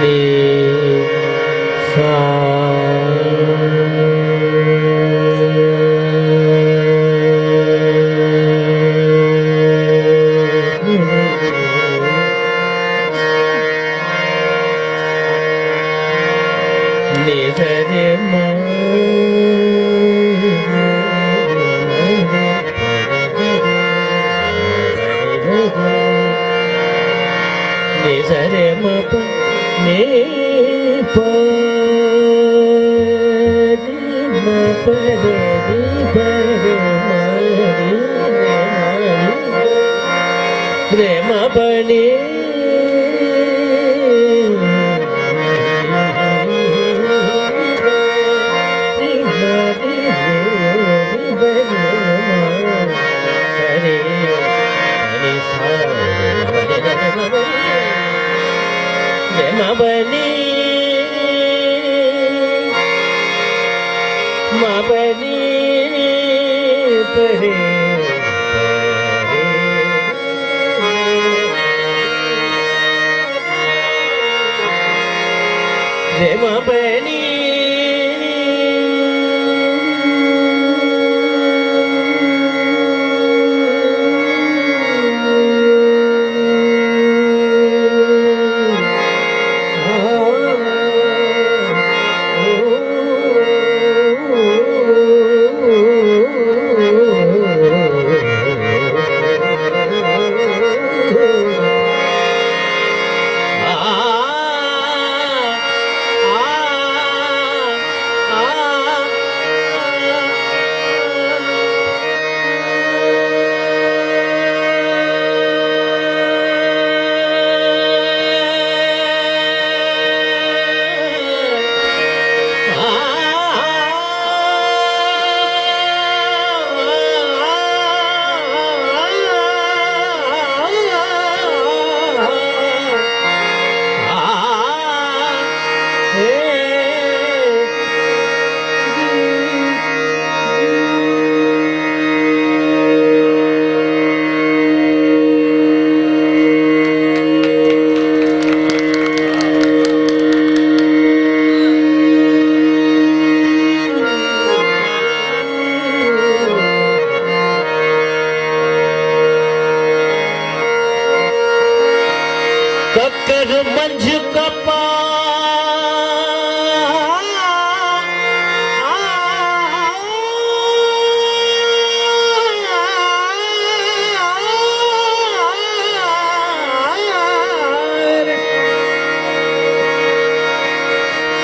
ni sa ni sa re ma ni sa re ma pa ni pa ni ma pa re ni pa re ma re ma pa ni Mabani Mabani Pare Re Mabani ककर मंझ कपा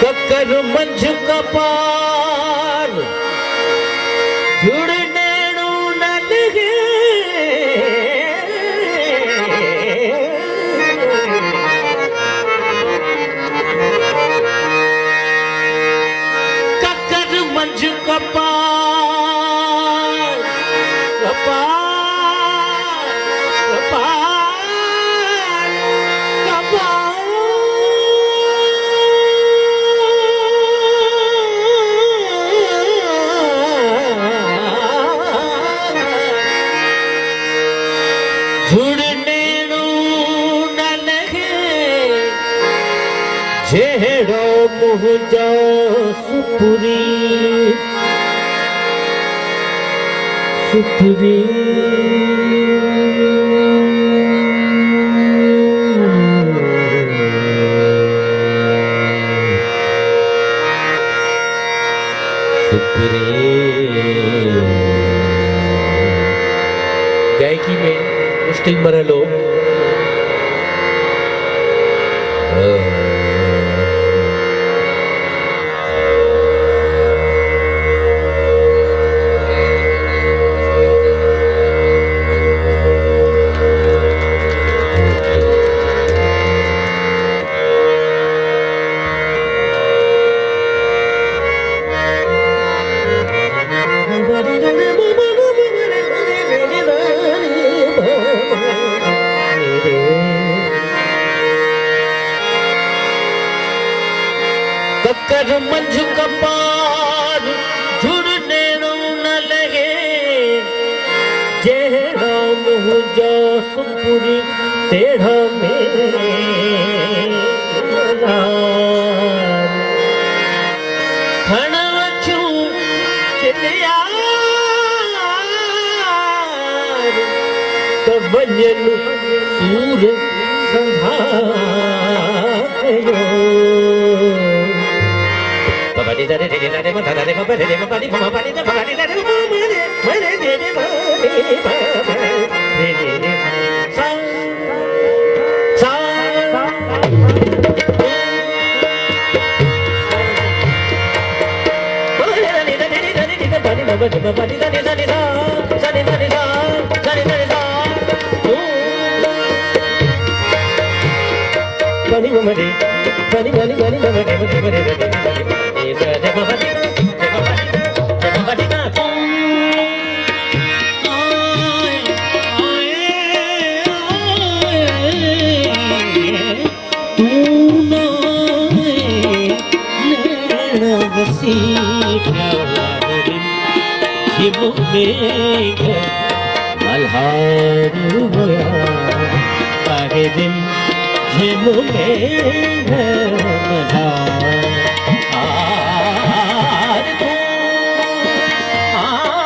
ककर मंझ कपार जुड़ने न लगे मंझ कपार कपार कपार कपार जुड़ने न लगे जेड़ो मुँह जा सुपुरी सुपुरी सुपुरी गायकी में मुश्किल मरे लोग ककर मंझ कपार जुड़ने न लगे जेड़ा मुँह जा सुपुरी तेढ़ा मेरा વન્યનું સૂર્ય સંધાયો બબાડી દરે રે રે રે મધા રે બબરે રે બબાડી બબાડી દે બબાડી દે મરે મરે દે દે બરે રે રે રે સા સા મેઘ મલ્હાર હોયા તારે દિન જેમ મેઘ મલ્હાર આર તું આરે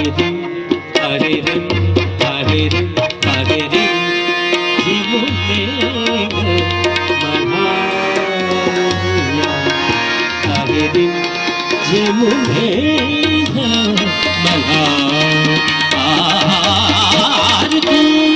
તું હરે રે હરે રે હરે રે જેમ મેઘ જેમુને મલ્હાર તું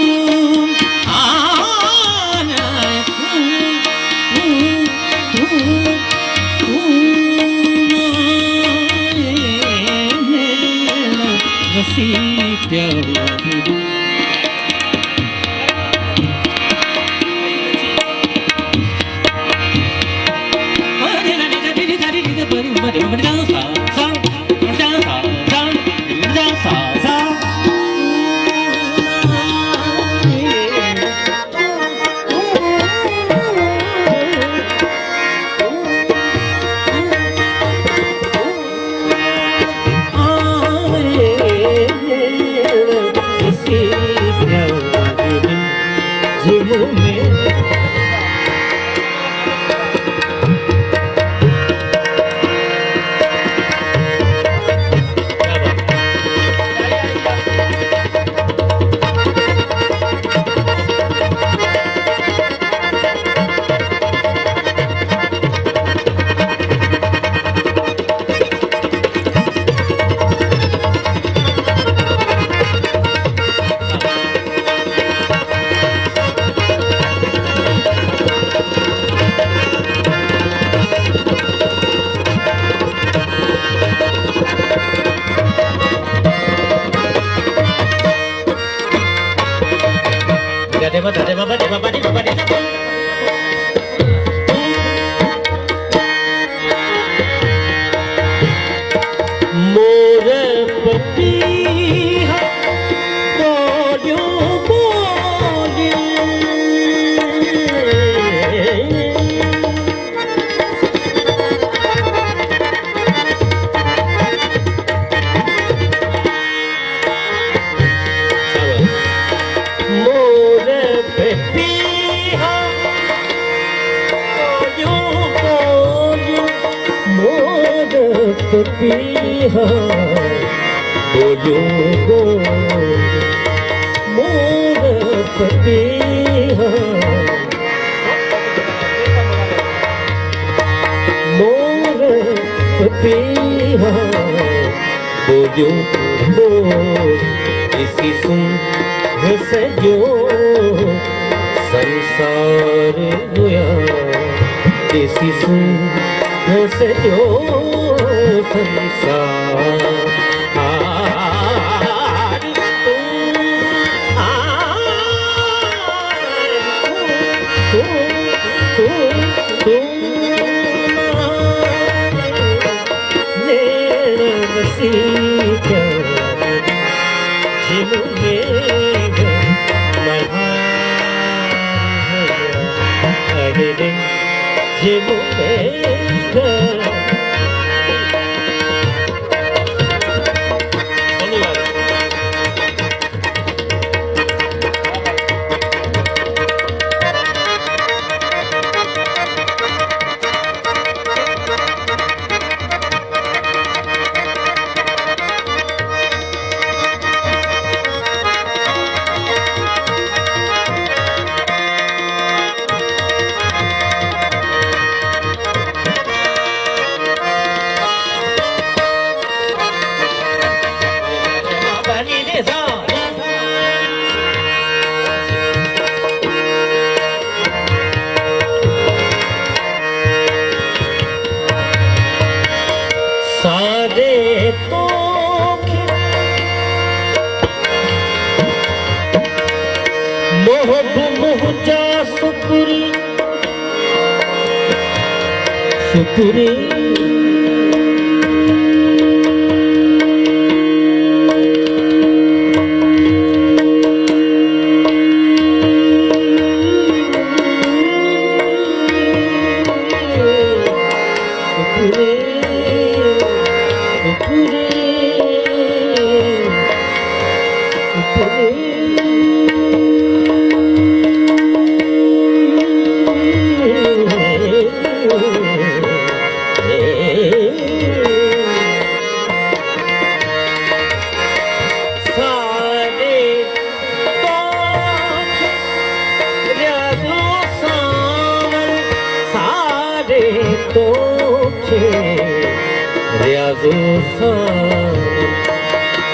મોર પપી બોલ્યો બોલ્યો મોર પપી બોલ્યો બોલ્યો મોર પપી મોર પપી બોલ્યો બોલ इसी सुन सजो संसार हुआ इसी सुन सजो संसार पूजा सुपुरी सुपुरी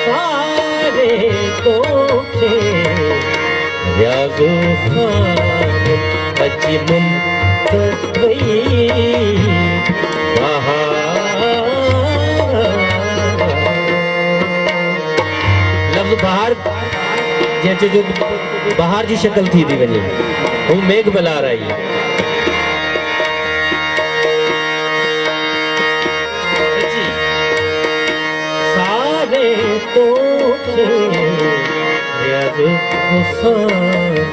सारे तोखे रियाज़ो सारे बची मुंत वई लफ्ज़ बहार जैसे जो बहार जी शक्ल थी वञे वो मेघ बलार आई तोखे रियाज़ो सारे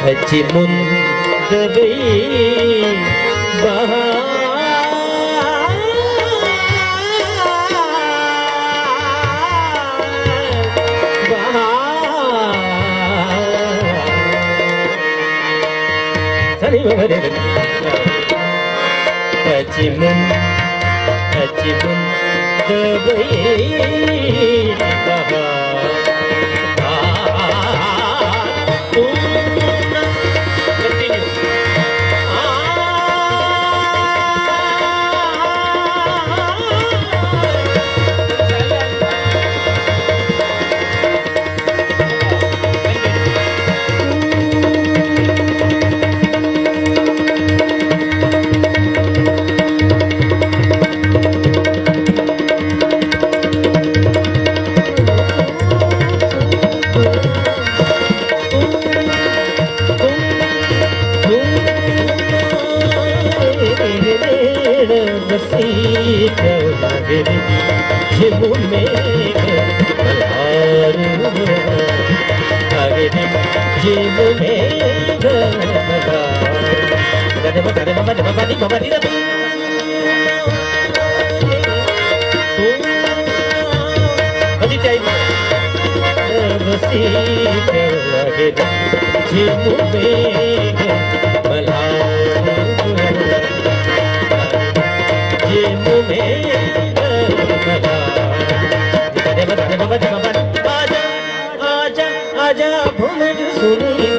बची मुंत वई Hajimun Dewi आजा आजा भूल सुनी